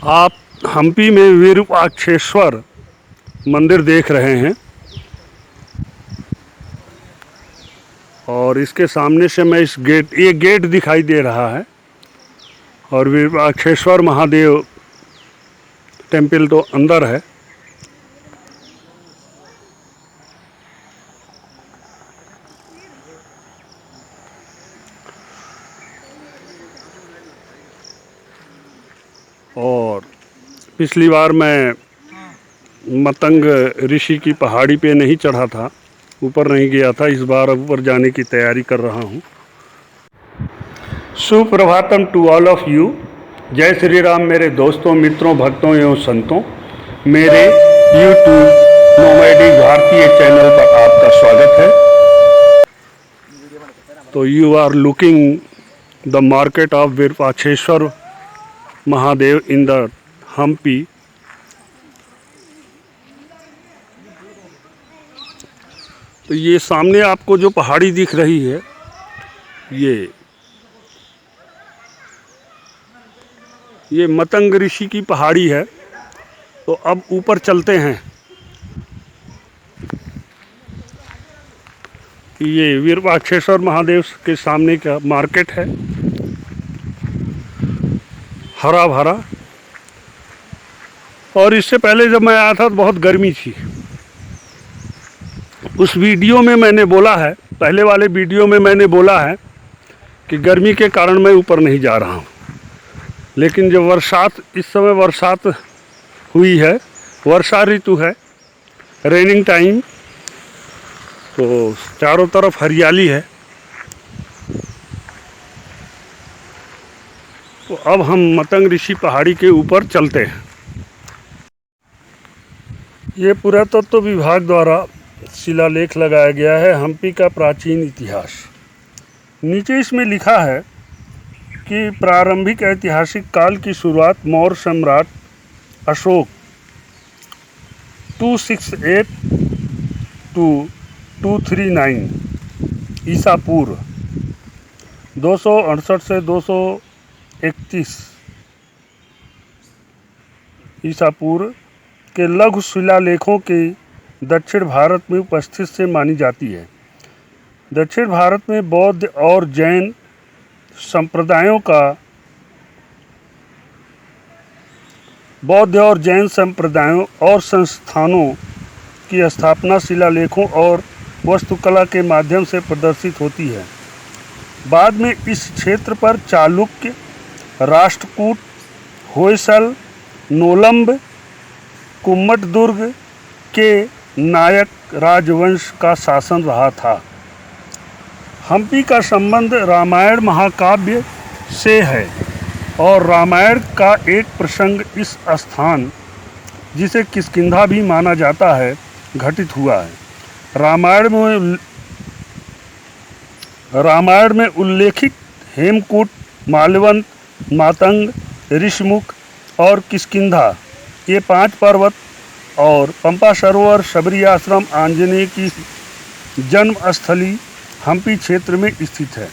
आप हम्पी में विरूपाक्षेश्वर मंदिर देख रहे हैं और इसके सामने से मैं ये गेट दिखाई दे रहा है और विरूपाक्षेश्वर महादेव टेम्पल तो अंदर है। और पिछली बार मैं मतंग ऋषि की पहाड़ी पे नहीं चढ़ा था, ऊपर नहीं गया था। इस बार ऊपर जाने की तैयारी कर रहा हूँ। सुप्रभातम टू ऑल ऑफ यू। जय श्री राम मेरे दोस्तों, मित्रों, भक्तों एवं संतों। मेरे यूट्यूब नोमैडिक भारतीय चैनल पर आपका स्वागत है। तो you are looking the market of Virupaksheshwara Mahadev in the Hampi. तो ये सामने आपको जो पहाड़ी दिख रही है ये मतंग ऋषि की पहाड़ी है। तो अब ऊपर चलते हैं। ये विरूपाक्षेश्वर महादेव के सामने का मार्केट है, हरा भरा। और इससे पहले जब मैं आया था तो बहुत गर्मी थी। उस वीडियो में मैंने बोला है, पहले वाले वीडियो में मैंने बोला है कि गर्मी के कारण मैं ऊपर नहीं जा रहा हूँ। लेकिन जब इस समय बरसात हुई है, वर्षा ऋतु है, रेनिंग टाइम, तो चारों तरफ हरियाली है। तो अब हम मतंग ऋषि पहाड़ी के ऊपर चलते हैं। ये पुरातत्व विभाग द्वारा शिलालेख लगाया गया है, हम्पी का प्राचीन इतिहास। नीचे इसमें लिखा है कि प्रारंभिक ऐतिहासिक काल की शुरुआत मौर्य सम्राट अशोक 268 to 239 ईसा पूर्व 268 से 231 ईसा पूर्व के लघु शिलालेखों के दक्षिण भारत में उपस्थित से मानी जाती है। दक्षिण भारत में बौद्ध और जैन संप्रदायों और संस्थानों की स्थापना शिलालेखों और वास्तुकला के माध्यम से प्रदर्शित होती है। बाद में इस क्षेत्र पर चालुक्य, राष्ट्रकूट, होयसल, नोलंब, कुम्मटदुर्ग के नायक राजवंश का शासन रहा था। हम्पी का संबंध रामायण महाकाव्य से है और रामायण का एक प्रसंग इस स्थान, जिसे किष्किंधा भी माना जाता है, घटित हुआ है। रामायण में उल्लेखित हेमकूट, माल्यवंत, मातंग, ऋषिमुख और किष्किंधा, ये 5 पर्वत और पंपा सरोवर, शबरी आश्रम, आंजनेय की जन्मस्थली हम्पी क्षेत्र में स्थित है।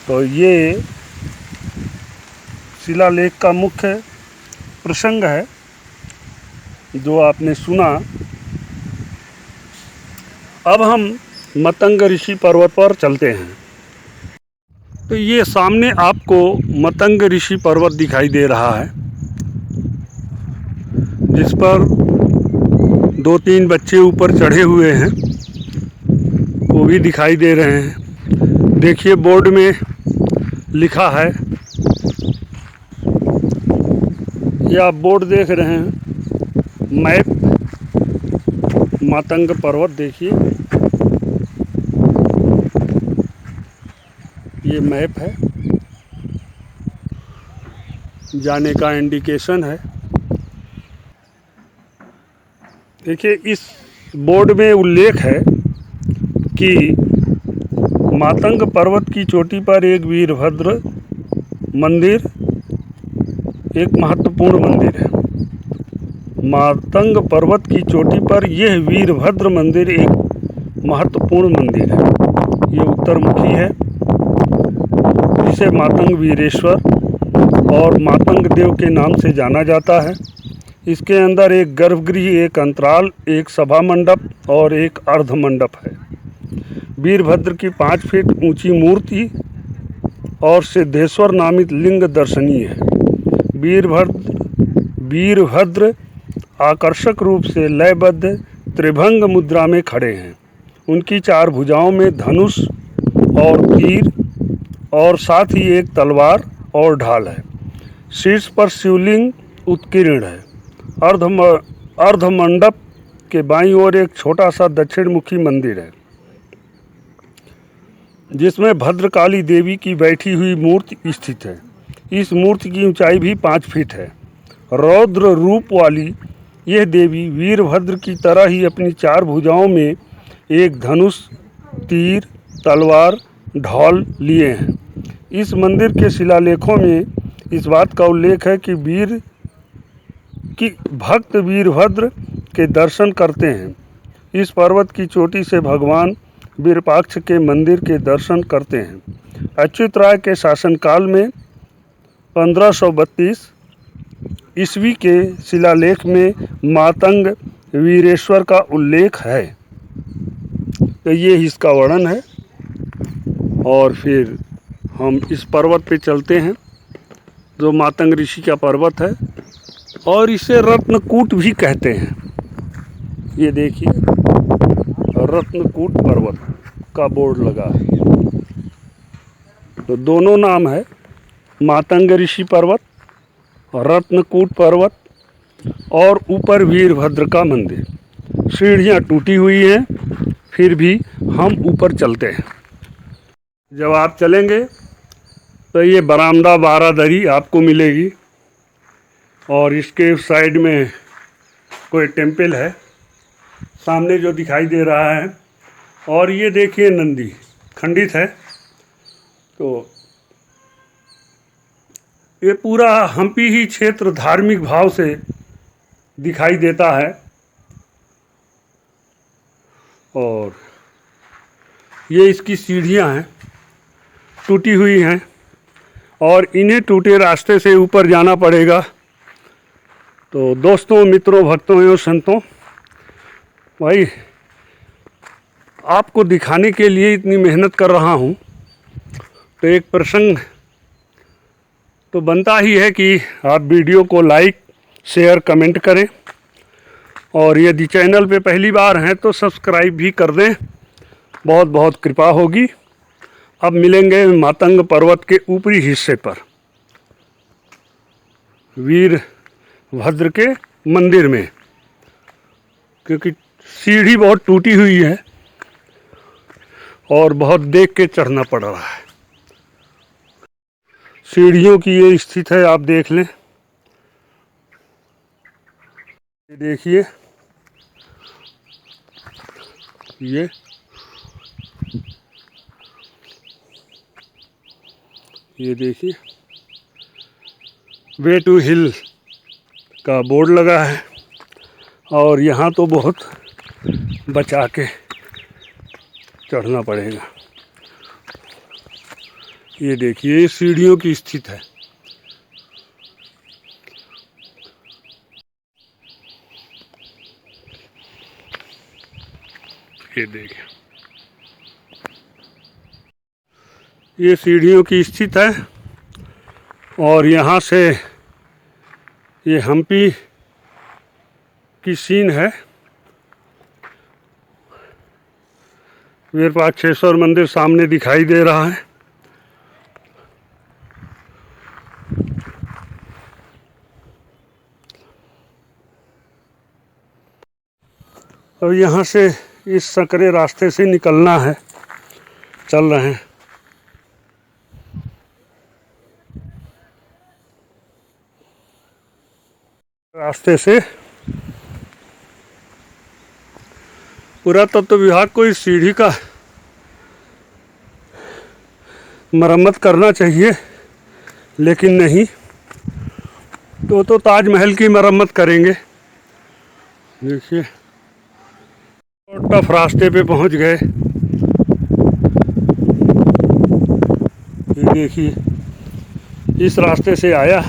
तो ये शिलालेख का मुख्य प्रसंग है जो आपने सुना। अब हम मतंग ऋषि पर्वत पर चलते हैं। तो ये सामने आपको मतंग ऋषि पर्वत दिखाई दे रहा है, जिस पर 2-3 बच्चे ऊपर चढ़े हुए हैं, वो भी दिखाई दे रहे हैं। देखिए बोर्ड में लिखा है, ये आप बोर्ड देख रहे हैं, मैप मतंग पर्वत। देखिए ये मैप है, जाने का इंडिकेशन है। देखिए इस बोर्ड में उल्लेख है कि मातंग पर्वत की चोटी पर एक वीरभद्र मंदिर एक महत्वपूर्ण मंदिर है। मातंग पर्वत की चोटी पर यह वीरभद्र मंदिर एक महत्वपूर्ण मंदिर है। ये उत्तरमुखी है, जिसे मातंग वीरेश्वर और मातंग देव के नाम से जाना जाता है। इसके अंदर एक गर्भगृह, एक अंतराल, एक सभा मंडप और एक अर्ध मंडप है। वीरभद्र की 5 फीट ऊंची मूर्ति और सिद्धेश्वर नामित लिंग दर्शनीय है। वीरभद्र आकर्षक रूप से लयबद्ध त्रिभंग मुद्रा में खड़े हैं। उनकी 4 भुजाओं में धनुष और तीर और साथ ही एक तलवार और ढाल है। शीर्ष पर शिवलिंग उत्कीर्ण है। अर्धमंडप के बाईं ओर एक छोटा सा दक्षिणमुखी मंदिर है, जिसमें भद्रकाली देवी की बैठी हुई मूर्ति स्थित है। इस मूर्ति की ऊंचाई भी 5 फीट है। रौद्र रूप वाली यह देवी वीरभद्र की तरह ही अपनी 4 भुजाओं में एक धनुष, तीर, तलवार, ढाल लिए हैं। इस मंदिर के शिलालेखों में इस बात का उल्लेख है कि भक्त वीरभद्र के दर्शन करते हैं। इस पर्वत की चोटी से भगवान विरूपाक्ष के मंदिर के दर्शन करते हैं। अच्युत राय के शासनकाल में 1532 ईस्वी के शिलालेख में मातंग वीरेश्वर का उल्लेख है। तो ये इसका वर्णन है। और फिर हम इस पर्वत पे चलते हैं, जो मातंग ऋषि का पर्वत है और इसे रत्नकूट भी कहते हैं। ये देखिए, रत्नकूट पर्वत का बोर्ड लगा है। तो दोनों नाम है, मातंग ऋषि पर्वत, रत्नकूट पर्वत और ऊपर वीरभद्र का मंदिर। सीढ़ियाँ टूटी हुई हैं, फिर भी हम ऊपर चलते हैं। जब आप चलेंगे तो ये बरामदा बारादरी आपको मिलेगी और इसके साइड में कोई टेम्पल है सामने जो दिखाई दे रहा है। और ये देखिए नंदी खंडित है। तो ये पूरा हम्पी ही क्षेत्र धार्मिक भाव से दिखाई देता है। और ये इसकी सीढ़ियाँ हैं, टूटी हुई हैं और इन्हें टूटे रास्ते से ऊपर जाना पड़ेगा। तो दोस्तों, मित्रों, भक्तों एवं संतों, भाई आपको दिखाने के लिए इतनी मेहनत कर रहा हूँ, तो एक प्रसंग तो बनता ही है कि आप वीडियो को लाइक, शेयर, कमेंट करें और यदि चैनल पे पहली बार हैं तो सब्सक्राइब भी कर दें। बहुत बहुत कृपा होगी। अब मिलेंगे मातंग पर्वत के ऊपरी हिस्से पर, वीरभद्र के मंदिर में, क्योंकि सीढ़ी बहुत टूटी हुई है और बहुत देख के चढ़ना पड़ रहा है। सीढ़ियों की ये स्थिति है, आप देख लें। देखिए, ये देखिए, वे टू हिल का बोर्ड लगा है और यहाँ तो बहुत बचा के चढ़ना पड़ेगा। ये देखिए, सीढ़ियों की स्थिति है। ये देखिए, ये सीढ़ियों की स्थिति है और यहाँ से ये हम्पी की सीन है। विरूपाक्षेश्वर मंदिर सामने दिखाई दे रहा है। और यहाँ से इस संकरे रास्ते से निकलना है, चल रहे हैं। रास्ते से पुरातत्व विभाग को इस सीढ़ी का मरम्मत करना चाहिए, लेकिन नहीं, तो ताजमहल की मरम्मत करेंगे। देखिए, टफ रास्ते पे पहुंच गए। ये देखिए, इस रास्ते से आया,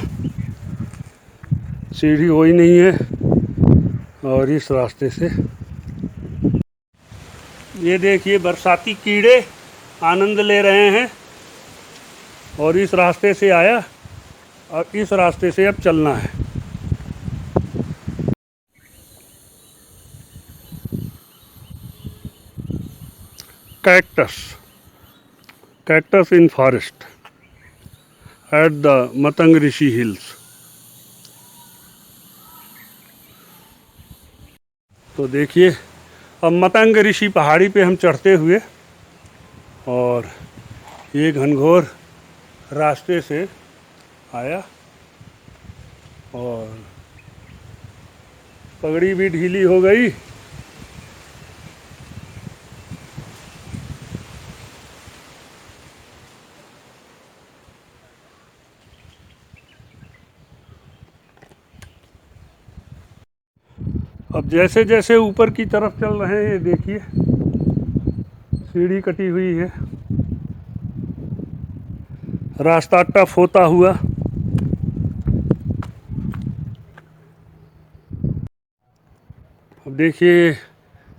सीढ़ी कोई नहीं है, और इस रास्ते से ये देखिए बरसाती कीड़े आनंद ले रहे हैं। और इस रास्ते से आया और इस रास्ते से अब चलना है। Cactus in forest at the Matang Rishi hills. तो देखिए अब मतंग ऋषि पहाड़ी पे हम चढ़ते हुए, और ये घनघोर रास्ते से आया, और पगड़ी भी ढीली हो गई। अब जैसे जैसे ऊपर की तरफ चल रहे हैं, ये देखिए सीढ़ी कटी हुई है, रास्ता टफ होता हुआ। अब देखिए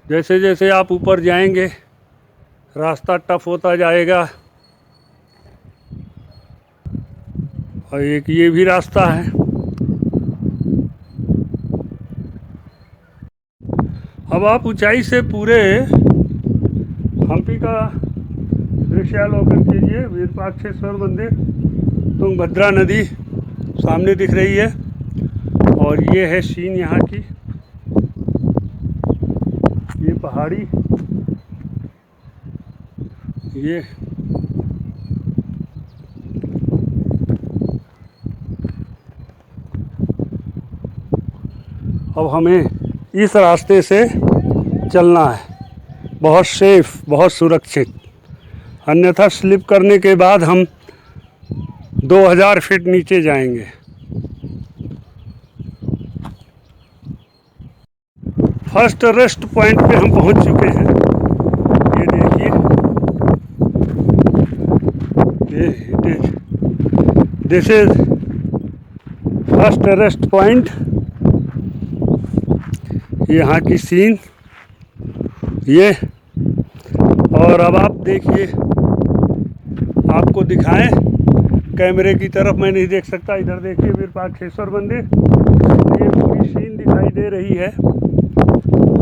जैसे जैसे आप ऊपर जाएंगे रास्ता टफ होता जाएगा। और एक ये भी रास्ता है। अब आप ऊंचाई से पूरे हम्पी का दृश्यावलोकन कीजिए। विरूपाक्षेश्वर मंदिर, तुंगभद्रा नदी सामने दिख रही है, और ये है सीन यहाँ की। ये पहाड़ी, ये अब हमें इस रास्ते से चलना है, बहुत सेफ, बहुत सुरक्षित। अन्यथा स्लिप करने के बाद हम 2000 फीट नीचे जाएंगे। फर्स्ट रेस्ट पॉइंट पे हम पहुंच चुके हैं। ये देखिए, this is first rest point. यहाँ की सीन ये। और अब आप देखिए, आपको दिखाएं कैमरे की तरफ, मैं नहीं देख सकता। इधर देखिए विरूपाक्षेश्वर मंदिर, ये पूरी सीन दिखाई दे रही है।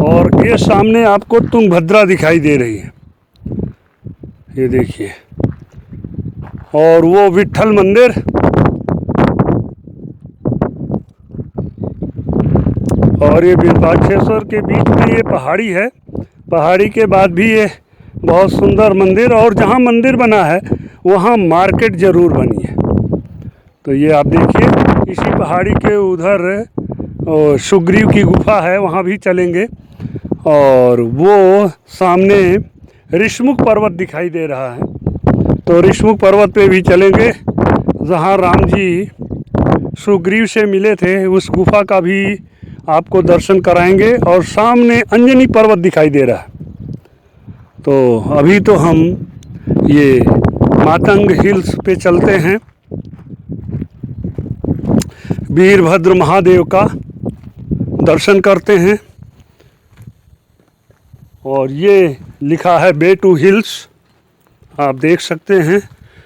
और ये सामने आपको तुंगभद्रा दिखाई दे रही है, ये देखिए। और वो विट्ठल मंदिर, और ये विरूपाक्षेश्वर के बीच में ये पहाड़ी है। पहाड़ी के बाद भी ये बहुत सुंदर मंदिर, और जहाँ मंदिर बना है वहाँ मार्केट ज़रूर बनी है। तो ये आप देखिए, इसी पहाड़ी के उधर सुग्रीव की गुफा है, वहाँ भी चलेंगे। और वो सामने ऋषमुख पर्वत दिखाई दे रहा है, तो ऋषमुख पर्वत पे भी चलेंगे, जहाँ राम जी सुग्रीव से मिले थे। उस गुफा का भी आपको दर्शन कराएंगे। और सामने अंजनी पर्वत दिखाई दे रहा है। तो अभी तो हम ये मातंग हिल्स पे चलते हैं, वीरभद्र महादेव का दर्शन करते हैं। और ये लिखा है वे टू हिल्स, आप देख सकते हैं।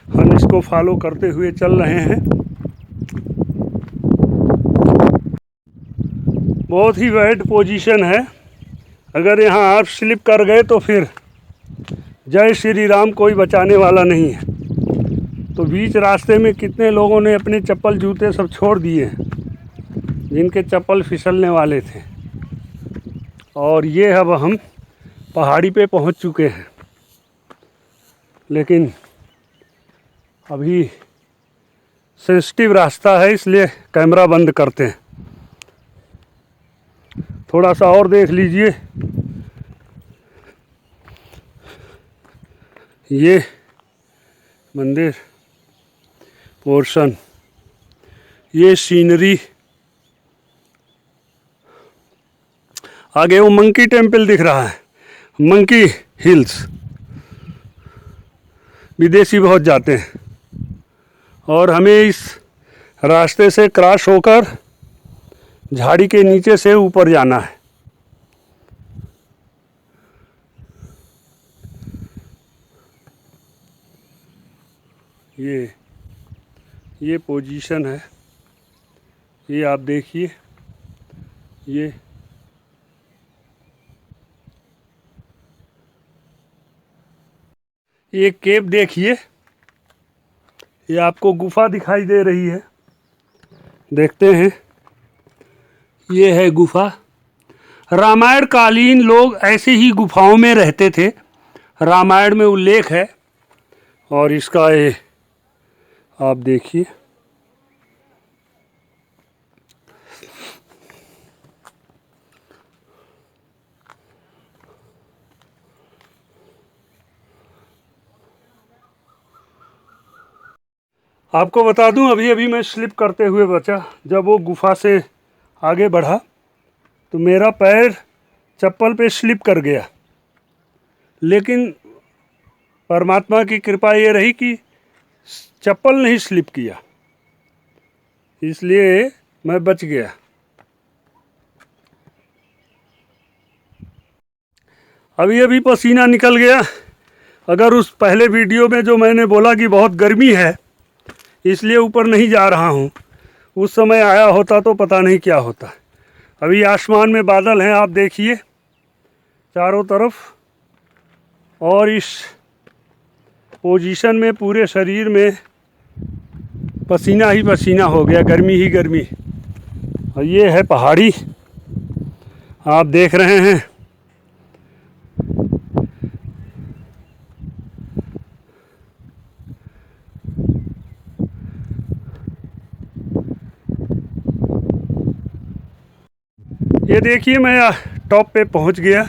हम इसको फॉलो करते हुए चल रहे हैं। बहुत ही बैड पोजीशन है, अगर यहाँ आप स्लिप कर गए तो फिर जय श्री राम, कोई बचाने वाला नहीं है। तो बीच रास्ते में कितने लोगों ने अपने चप्पल जूते सब छोड़ दिए हैं, जिनके चप्पल फिसलने वाले थे। और ये अब हम पहाड़ी पे पहुंच चुके हैं, लेकिन अभी सेंसिटिव रास्ता है, इसलिए कैमरा बंद करते हैं। थोड़ा सा और देख लीजिए, ये मंदिर पोर्शन, ये सीनरी। आगे वो मंकी टेम्पल दिख रहा है, मंकी हिल्स, विदेशी बहुत जाते हैं। और हमें इस रास्ते से क्रॉस होकर झाड़ी के नीचे से ऊपर जाना है। ये पोजीशन है, ये आप देखिए, ये केव देखिए, ये आपको गुफा दिखाई दे रही है, देखते हैं। ये है गुफा। रामायण कालीन लोग ऐसे ही गुफाओं में रहते थे, रामायण में उल्लेख है। और इसका ये आप देखिए, आपको बता दूं, अभी अभी मैं स्लिप करते हुए बचा। जब वो गुफा से आगे बढ़ा तो मेरा पैर चप्पल पे स्लिप कर गया, लेकिन परमात्मा की कृपा ये रही कि चप्पल नहीं स्लिप किया, इसलिए मैं बच गया। अभी अभी पसीना निकल गया। अगर उस पहले वीडियो में जो मैंने बोला कि बहुत गर्मी है इसलिए ऊपर नहीं जा रहा हूँ, उस समय आया होता तो पता नहीं क्या होता। अभी आसमान में बादल हैं, आप देखिए चारों तरफ, और इस पोजीशन में पूरे शरीर में पसीना ही पसीना हो गया, गर्मी ही गर्मी। और ये है पहाड़ी, आप देख रहे हैं। ये देखिए मैं टॉप पे पहुंच गया,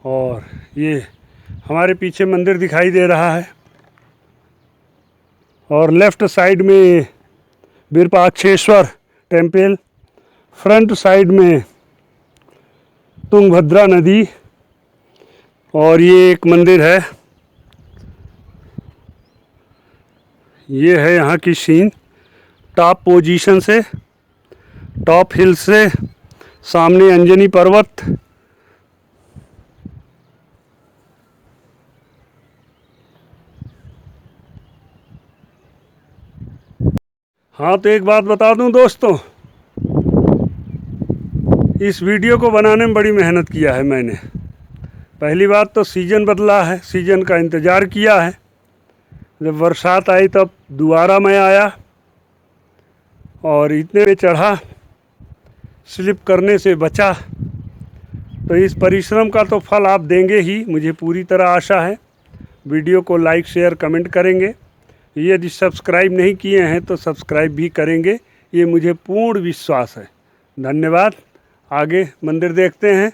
और ये हमारे पीछे मंदिर दिखाई दे रहा है, और लेफ़्ट साइड में विरूपाक्षेश्वर टेम्पल, फ्रंट साइड में तुंगभद्रा नदी, और ये एक मंदिर है। ये है यहाँ की सीन टॉप पोजीशन से, टॉप हिल से। सामने अंजनी पर्वत, हाँ तो एक बात बता दूं दोस्तों, इस वीडियो को बनाने में बड़ी मेहनत किया है मैंने। पहली बात तो सीज़न बदला है, सीज़न का इंतज़ार किया है। जब बरसात आई तब दोबारा मैं आया और इतने पे चढ़ा, स्लिप करने से बचा। तो इस परिश्रम का तो फल आप देंगे ही, मुझे पूरी तरह आशा है। वीडियो को लाइक शेयर कमेंट करेंगे, यदि सब्सक्राइब नहीं किए हैं तो सब्सक्राइब भी करेंगे, ये मुझे पूर्ण विश्वास है। धन्यवाद। आगे मंदिर देखते हैं।